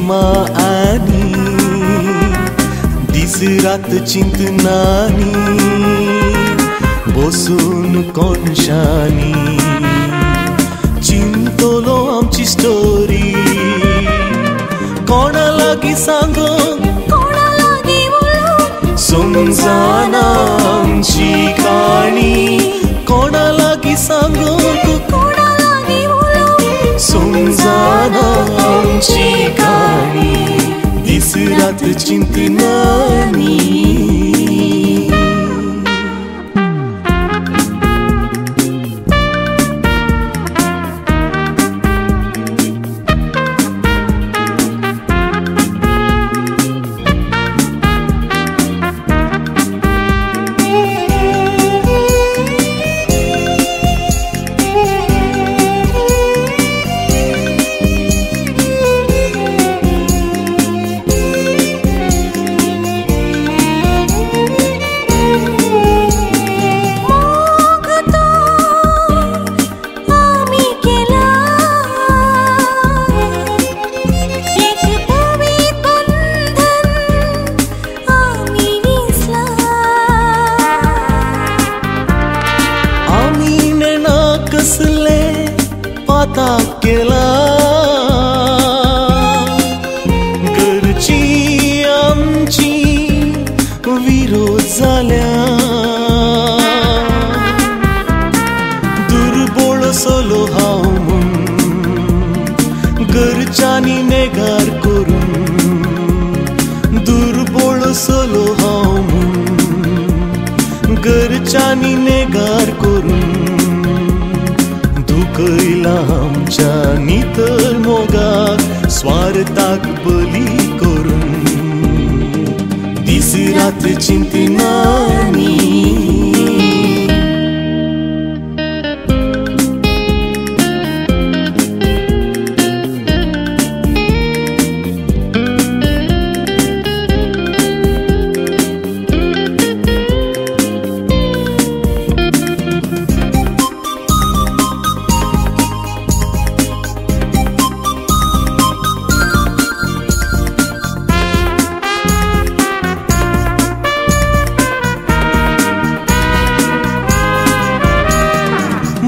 मा आनी दीस रात चिंतनानी बसून कोनशानी चिंतलो आमची स्टोरी कोणा लागी सांगो कोणा लागी बोलो समजाना आमची काणी कोणा लागी सांगो कोणा लागी बोलो समजाना आमची काणी दीस रात चिंतनानी पाता केला घरची आमची विरोध जाल्या दुर्बळ सोलो हांव म्हूण घरच्यांनी नेगार करून दुर्बळ सोलो हांव म्हूण घरच्यांनी नेगार करून दुखयला आमच्या नितळ मोगाक स्वार्थाक बली करून दीस रात चिंतनानी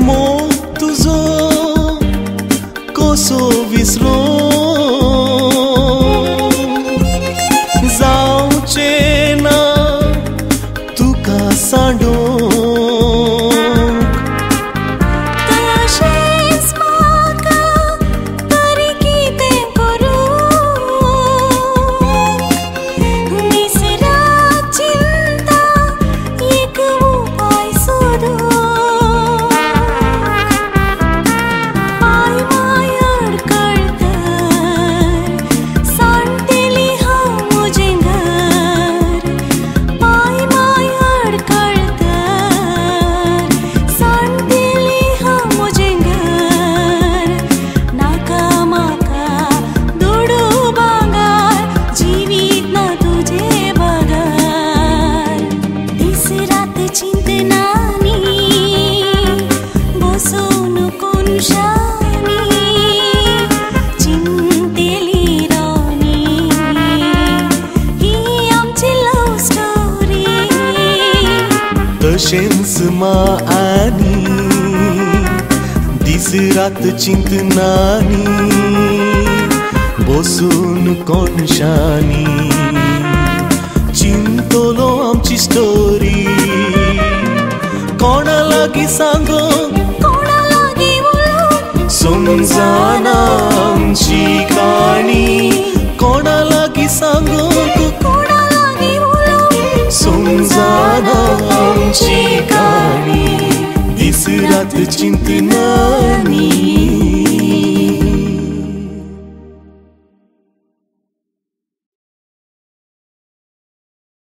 मोग तुझो कसो विसरो जावचे ना तुका सांडोंक तशेंच म्हाका तरी कितें करूं दीस रात चिंता एक उपाय सोदूं तशेंच मा आनी दीस रात चिंतनानी बसून कोनशानी चिंतलो आमची स्टोरी कोणा लागी सांगो कोणा लागी बोलो समजाना आमची काणी कोणा लागी सांगो कोणा लागी बोलो समजाना आमची काणी दीस रात चिंतनानी